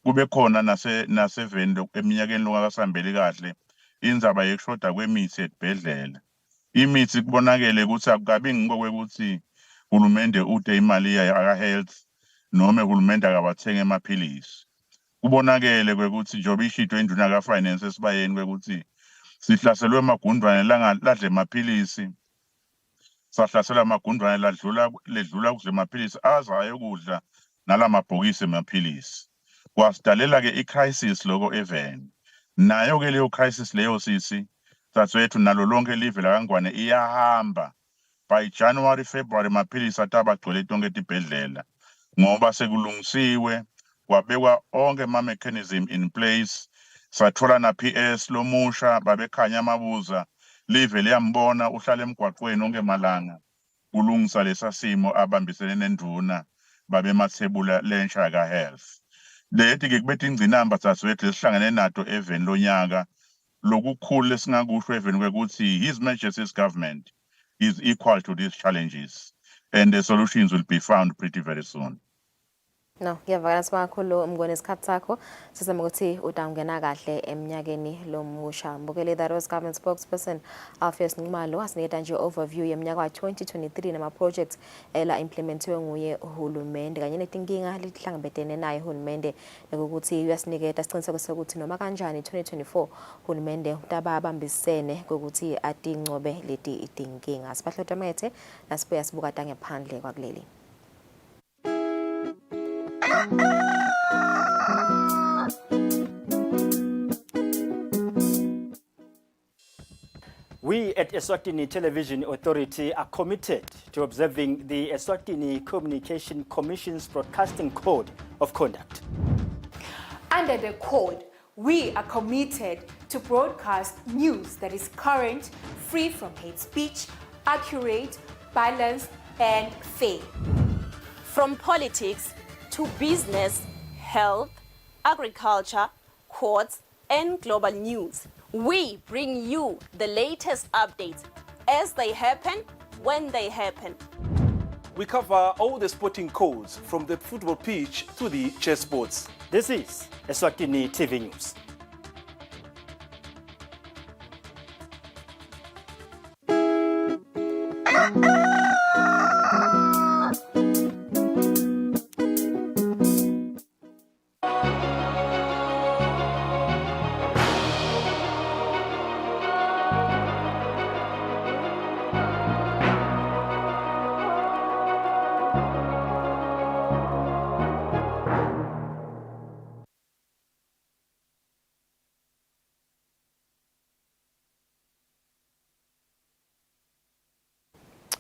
kube khona nasevendo eminyakeni lokasambeli kahle indzaba yekushoda kwemithi esibhedlela imithi kubonakele ukuthi akukabi ngikokwekuthi uhulumende ude imali yayo aka health noma uhulumende akabathenga emaphilisi kubonakele kwekuthi njoba ishito induna ka finance esibayeni kwekuthi sihlaselwe amagundwane ladle emaphilisi sahlasela amagundwane ledlula kudla emaphilisi azayo kudla nalamabhokisi emaphilisi kwasidalela ke icrisis lokho even nayo ke leyo crisis leyo sisi tsatsethu nalo lonke live la kangwane iyahamba by January February maphilisi ataba gcwele tonke tibhedlela ngoba sekulungisiwe kwabekwa onke ama mechanism in place sathola na PS lomusha babekhanya amabuza live liyambona uhlala emgwaqweni onke malanga kulungisa lesasimo abambisene nenduna babemathebula lensha ka health lethi ke kubethe ingcinamba saswethu lesihlangene nato eveni lonyaka lokukhulu lesingakusho eveni kwekuthi his majesty's government is equal to these challenges and the solutions will be found pretty very soon. No, ngiyavakala simakhulu umngone isikhathi sakho sizama ukuthi utangena kahle eminyakeni lomusha. Mbukele that was government spokesperson Alpheus Nxumalo asiniketa nje overview yeminyaka wa 2023 nama projects la implementiwe nguye uhulumende kanye netinkinga letihlangabetene naye uhulumende nokuthi uyasiniketa siqiniseko sokuthi noma kanjani 2024 uhulumende utababambisene ukuthi atingcobe leti itinkinga. Siphahlothe methe nasibuya sibuka ngaphandle kwakuleli. We at Eswatini Television Authority are committed to observing the Eswatini Communication Commission's Broadcasting Code of Conduct. Under the code, we are committed to broadcast news that is current, free from hate speech, accurate, balanced, and fair. From politics to business, health, agriculture, courts, and global news, we bring you the latest updates as they happen, when they happen. We cover all the sporting codes from the football pitch to the chessboards. This is Eswatini TV News.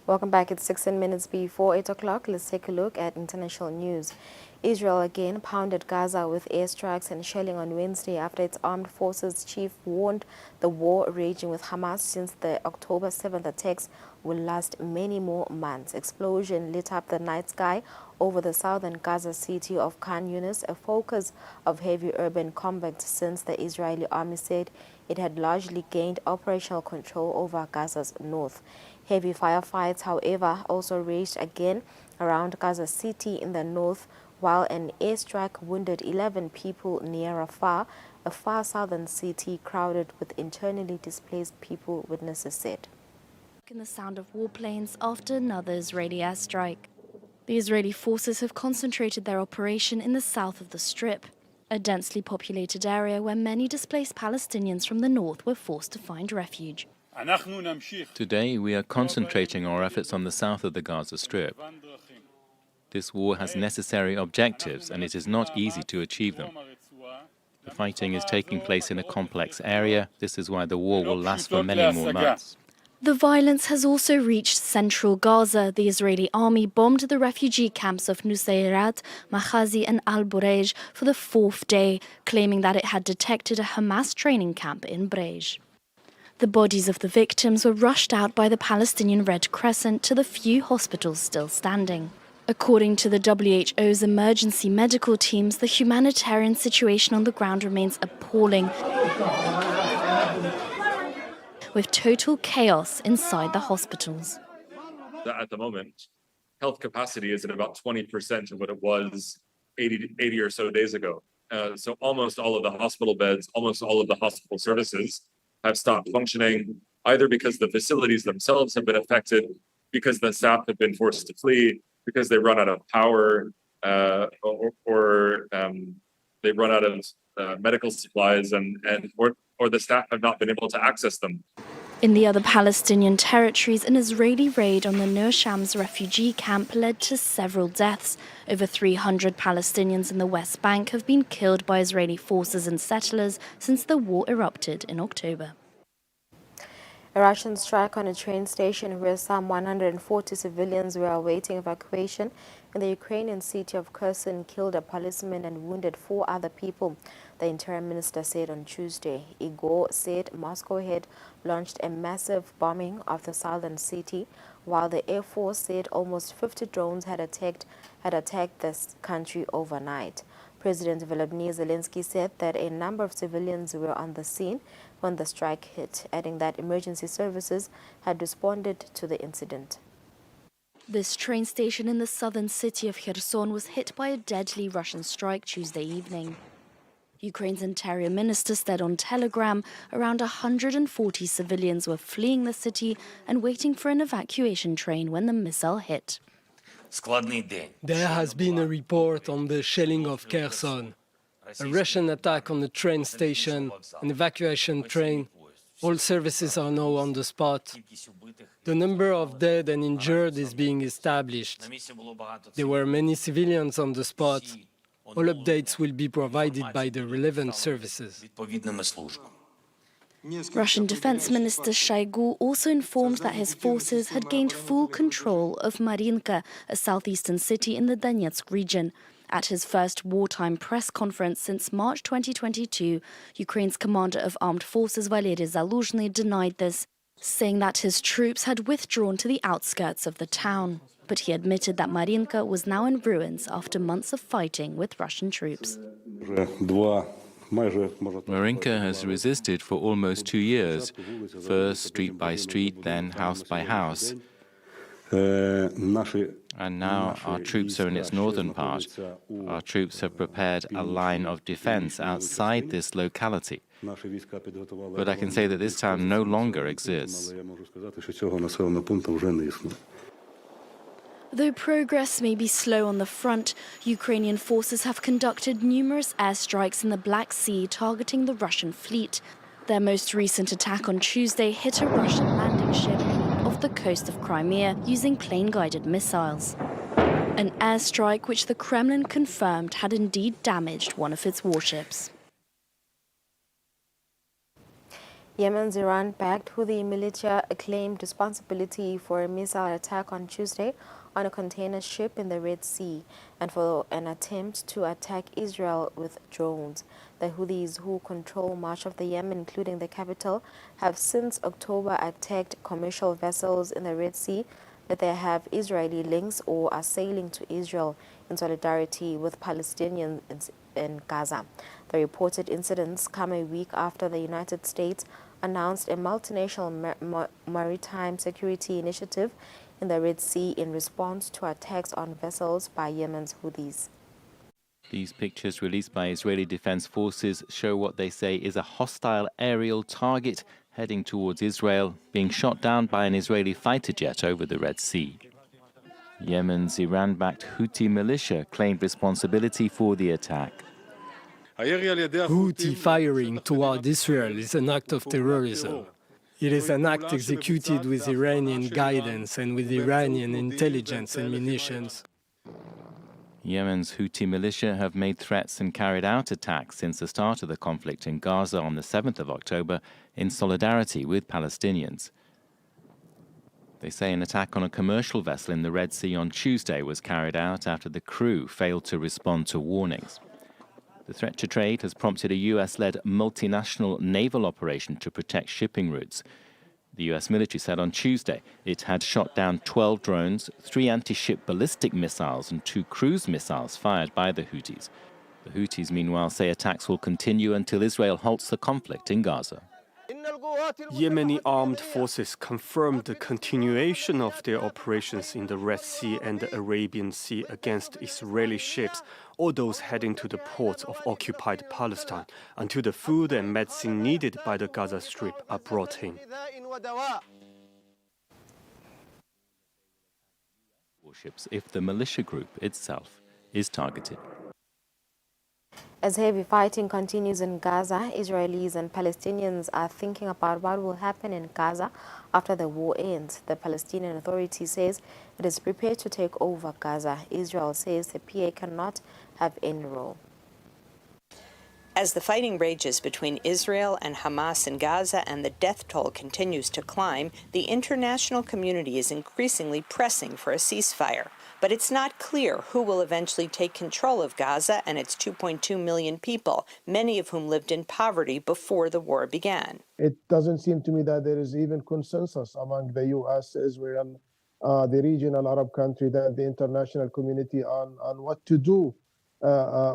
Welcome back. It's 16 minutes before 8 o'clock. Let's take a look at international news. Israel again pounded Gaza with airstrikes and shelling on Wednesday after its armed forces chief warned the war raging with Hamas since the October 7th attacks will last many more months. Explosion lit up the night sky over the southern Gaza city of Khan Yunis, a focus of heavy urban combat since the Israeli army said it had largely gained operational control over Gaza's north. Heavy firefights, however, also raged again around Gaza City in the north, while an airstrike wounded 11 people near Rafah, a far southern city crowded with internally displaced people, witnesses said. In the sound of warplanes after another Israeli airstrike. The Israeli forces have concentrated their operation in the south of the Strip, a densely populated area where many displaced Palestinians from the north were forced to find refuge. Today, we are concentrating our efforts on the south of the Gaza Strip. This war has necessary objectives, and it is not easy to achieve them. The fighting is taking place in a complex area. This is why the war will last for many more months. The violence has also reached central Gaza. The Israeli army bombed the refugee camps of Nusayrat, Makhazi and Al-Burej for the fourth day, claiming that it had detected a Hamas training camp in Brej. The bodies of the victims were rushed out by the Palestinian Red Crescent to the few hospitals still standing. According to the WHO's emergency medical teams, the humanitarian situation on the ground remains appalling, with total chaos inside the hospitals. At the moment, health capacity is at about 20% of what it was 80 or so days ago. So almost all of the hospital beds, almost all of the hospital services have stopped functioning, either because the facilities themselves have been affected, because the staff have been forced to flee, because they run out of power, or they run out of medical supplies, or the staff have not been able to access them. In the other Palestinian territories, an Israeli raid on the Nur Shams refugee camp led to several deaths. Over 300 Palestinians in the West Bank have been killed by Israeli forces and settlers since the war erupted in October. A Russian strike on a train station where some 140 civilians were awaiting evacuation in the Ukrainian city of Kherson killed a policeman and wounded 4 other people, the interior minister said on Tuesday. Igor said Moscow had launched a massive bombing of the southern city, while the Air Force said almost 50 drones had attacked this country overnight. President Volodymyr Zelensky said that a number of civilians were on the scene when the strike hit, adding that emergency services had responded to the incident. This train station in the southern city of Kherson was hit by a deadly Russian strike Tuesday evening. Ukraine's interior minister said on Telegram around 140 civilians were fleeing the city and waiting for an evacuation train when the missile hit. There has been a report on the shelling of Kherson, a Russian attack on the train station, an evacuation train. All services are now on the spot. The number of dead and injured is being established. There were many civilians on the spot. All updates will be provided by the relevant services. Russian Defense Minister Shoigu also informed that his forces had gained full control of Marinka, a southeastern city in the Donetsk region. At his first wartime press conference since March 2022, Ukraine's commander of armed forces Valery Zaluzhny denied this, saying that his troops had withdrawn to the outskirts of the town. But he admitted that Marinka was now in ruins after months of fighting with Russian troops. Marinka has resisted for almost 2 years, first street by street, then house by house. And now our troops are in its northern part. Our troops have prepared a line of defense outside this locality. But I can say that this town no longer exists. Though progress may be slow on the front, Ukrainian forces have conducted numerous airstrikes in the Black Sea targeting the Russian fleet. Their most recent attack on Tuesday hit a Russian landing ship off the coast of Crimea using plane-guided missiles. An airstrike which the Kremlin confirmed had indeed damaged one of its warships. Yemen's Iran-backed Houthi militia claimed responsibility for a missile attack on Tuesday on a container ship in the Red Sea and for an attempt to attack Israel with drones. The Houthis, who control much of the Yemen, including the capital, have since October attacked commercial vessels in the Red Sea that they have Israeli links or are sailing to Israel in solidarity with Palestinians in Gaza. The reported incidents come a week after the United States announced a multinational maritime security initiative in the Red Sea in response to attacks on vessels by Yemen's Houthis. These pictures released by Israeli Defense Forces show what they say is a hostile aerial target heading towards Israel, being shot down by an Israeli fighter jet over the Red Sea. Yemen's Iran-backed Houthi militia claimed responsibility for the attack. Houthi firing toward Israel is an act of terrorism. It is an act executed with Iranian guidance and with Iranian intelligence and munitions. Yemen's Houthi militia have made threats and carried out attacks since the start of the conflict in Gaza on the 7th of October in solidarity with Palestinians. They say an attack on a commercial vessel in the Red Sea on Tuesday was carried out after the crew failed to respond to warnings. The threat to trade has prompted a US-led multinational naval operation to protect shipping routes. The US military said on Tuesday it had shot down 12 drones, 3 anti-ship ballistic missiles and 2 cruise missiles fired by the Houthis. The Houthis, meanwhile, say attacks will continue until Israel halts the conflict in Gaza. Yemeni armed forces confirmed the continuation of their operations in the Red Sea and the Arabian Sea against Israeli ships or those heading to the ports of occupied Palestine until the food and medicine needed by the Gaza Strip are brought in. Warships if the militia group itself is targeted. As heavy fighting continues in Gaza, Israelis and Palestinians are thinking about what will happen in Gaza after the war ends. The Palestinian Authority says it is prepared to take over Gaza. Israel says the PA cannot have any role. As the fighting rages between Israel and Hamas in Gaza and the death toll continues to climb, the international community is increasingly pressing for a ceasefire. But it's not clear who will eventually take control of Gaza and its 2.2 million people, many of whom lived in poverty before the war began. It doesn't seem to me that there is even consensus among the U.S., Israel, the regional Arab country, and the international community on what to do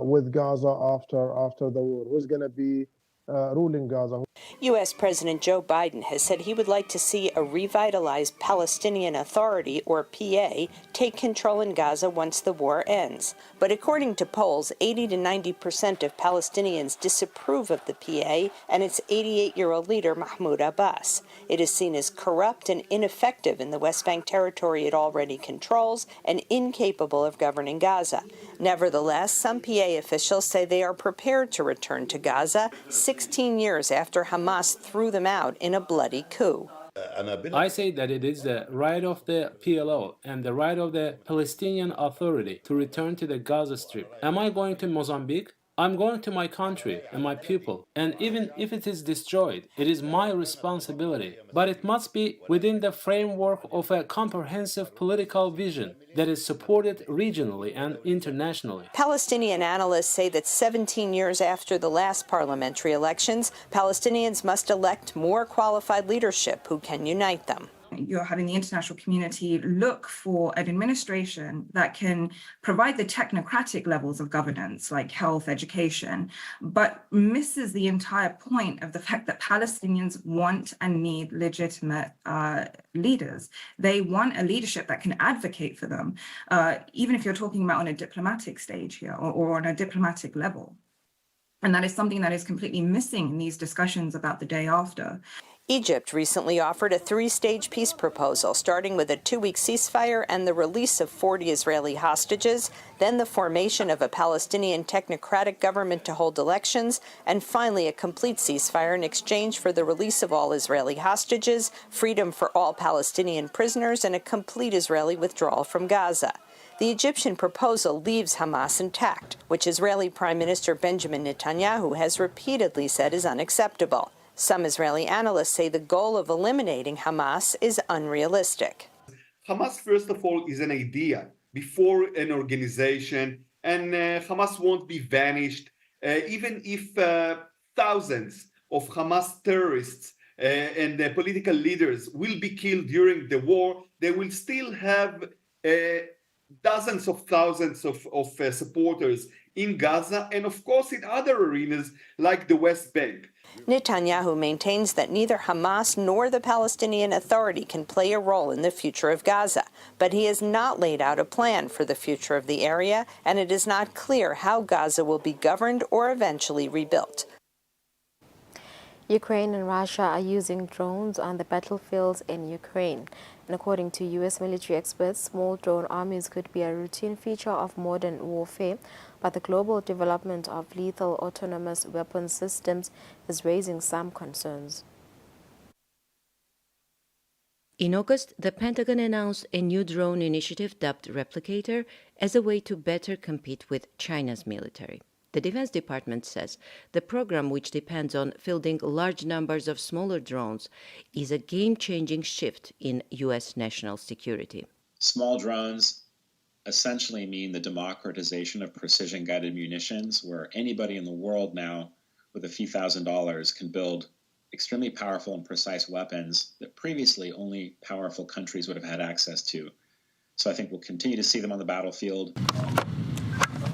with Gaza after the war. Who's going to be ruling Gaza? U.S. President Joe Biden has said he would like to see a revitalized Palestinian Authority, or PA, take control in Gaza once the war ends. But according to polls, 80 to 90% of Palestinians disapprove of the PA and its 88-year-old leader, Mahmoud Abbas. It is seen as corrupt and ineffective in the West Bank territory it already controls and incapable of governing Gaza. Nevertheless, some PA officials say they are prepared to return to Gaza 16 years after Hamas threw them out in a bloody coup. I say that it is the right of the PLO and the right of the Palestinian Authority to return to the Gaza Strip. Am I going to Mozambique? I'm going to my country and my people, and even if it is destroyed, it is my responsibility. But it must be within the framework of a comprehensive political vision that is supported regionally and internationally. Palestinian analysts say that 17 years after the last parliamentary elections, Palestinians must elect more qualified leadership who can unite them. You're having the international community look for an administration that can provide the technocratic levels of governance, like health, education, but misses the entire point of the fact that Palestinians want and need legitimate leaders. They want a leadership that can advocate for them, even if you're talking about on a diplomatic stage here or on a diplomatic level. And that is something that is completely missing in these discussions about the day after. Egypt recently offered a three-stage peace proposal, starting with a 2-week ceasefire and the release of 40 Israeli hostages, then the formation of a Palestinian technocratic government to hold elections, and finally a complete ceasefire in exchange for the release of all Israeli hostages, freedom for all Palestinian prisoners, and a complete Israeli withdrawal from Gaza. The Egyptian proposal leaves Hamas intact, which Israeli Prime Minister Benjamin Netanyahu has repeatedly said is unacceptable. Some Israeli analysts say the goal of eliminating Hamas is unrealistic. Hamas, first of all, is an idea before an organization, and Hamas won't be vanished. Even if thousands of Hamas terrorists and political leaders will be killed during the war, they will still have dozens of thousands of supporters in Gaza and, of course, in other arenas like the West Bank. Netanyahu maintains that neither Hamas nor the Palestinian Authority can play a role in the future of Gaza, but he has not laid out a plan for the future of the area, and it is not clear how Gaza will be governed or eventually rebuilt. Ukraine and Russia are using drones on the battlefields in Ukraine. And according to U.S. military experts, small drone armies could be a routine feature of modern warfare, but the global development of lethal autonomous weapon systems is raising some concerns. In August, the Pentagon announced a new drone initiative dubbed Replicator as a way to better compete with China's military. The Defense Department says the program, which depends on fielding large numbers of smaller drones, is a game-changing shift in U.S. national security. Small drones essentially mean the democratization of precision-guided munitions, where anybody in the world now with a few $1,000s can build extremely powerful and precise weapons that previously only powerful countries would have had access to. So I think we'll continue to see them on the battlefield.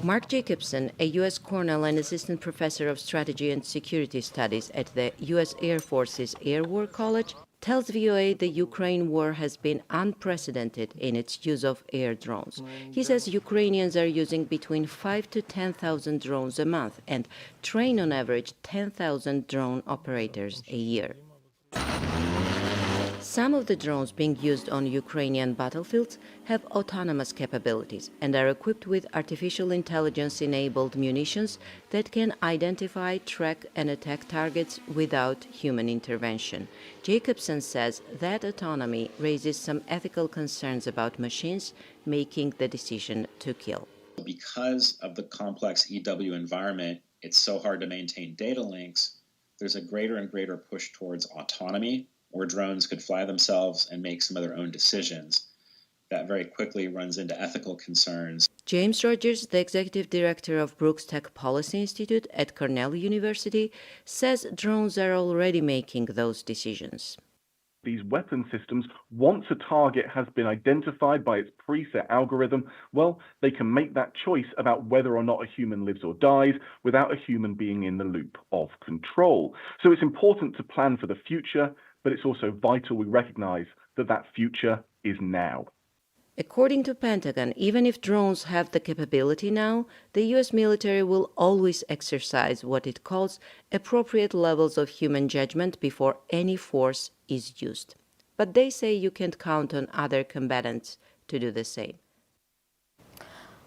Mark Jacobson, a U.S. Cornell and assistant professor of strategy and security studies at the U.S. Air Force's Air War College, tells VOA the Ukraine war has been unprecedented in its use of air drones. He says Ukrainians are using between 5,000 to 10,000 drones a month and train on average 10,000 drone operators a year. Some of the drones being used on Ukrainian battlefields have autonomous capabilities and are equipped with artificial intelligence-enabled munitions that can identify, track, and attack targets without human intervention. Jacobson says that autonomy raises some ethical concerns about machines making the decision to kill. Because of the complex EW environment, it's so hard to maintain data links, there's a greater and greater push towards autonomy, where drones could fly themselves and make some of their own decisions. That very quickly runs into ethical concerns. James Rogers, the executive director of Brooks Tech Policy Institute at Cornell University, says drones are already making those decisions. These weapon systems, once a target has been identified by its preset algorithm, well, they can make that choice about whether or not a human lives or dies without a human being in the loop of control. So it's important to plan for the future, but it's also vital we recognize that that future is now. According to Pentagon, even if drones have the capability now, the U.S. military will always exercise what it calls appropriate levels of human judgment before any force is used. But they say you can't count on other combatants to do the same.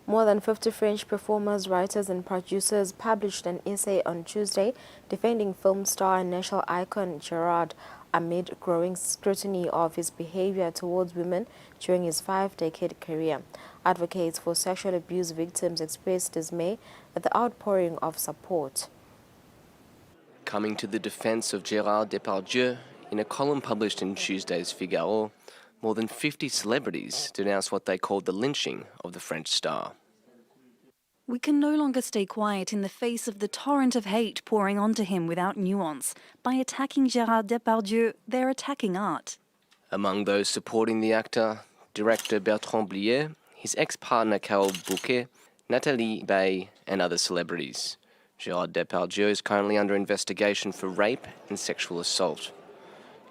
More than 50 French performers, writers and producers published an essay on Tuesday defending film star and national icon Gerard amid growing scrutiny of his behavior towards women during his 5-decade career. Advocates for sexual abuse victims expressed dismay at the outpouring of support. Coming to the defense of Gérard Depardieu, in a column published in Tuesday's Figaro, more than 50 celebrities denounced what they called the lynching of the French star. We can no longer stay quiet in the face of the torrent of hate pouring onto him without nuance. By attacking Gérard Depardieu, they're attacking art. Among those supporting the actor, director Bertrand Blier, his ex-partner Carole Bouquet, Nathalie Baye, and other celebrities. Gérard Depardieu is currently under investigation for rape and sexual assault.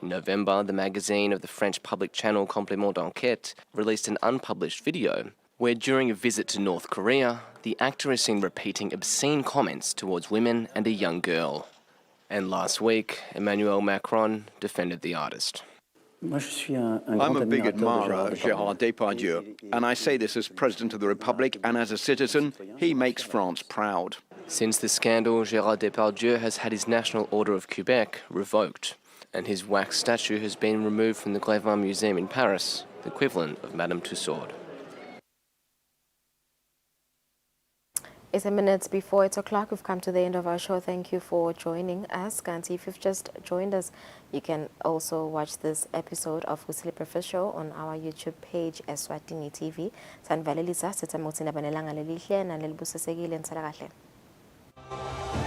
In November, the magazine of the French public channel Complément d'Enquête released an unpublished video where during a visit to North Korea, the actor is seen repeating obscene comments towards women and a young girl. And last week, Emmanuel Macron defended the artist. I'm a big admirer of Gérard Depardieu, and I say this as President of the Republic and as a citizen. He makes France proud. Since the scandal, Gérard Depardieu has had his National Order of Quebec revoked, and his wax statue has been removed from the Grévin Museum in Paris, the equivalent of Madame Tussauds. 8 minutes before 8 o'clock, we've come to the end of our show. Thank you for joining us. Kanti, if you've just joined us, you can also watch this episode of Kusile Breakfast Show on our YouTube page, Eswatini TV. Sanvalelisa, sitsa mutsinda banelanga lelihle na lelibusesekile ntsala kahle.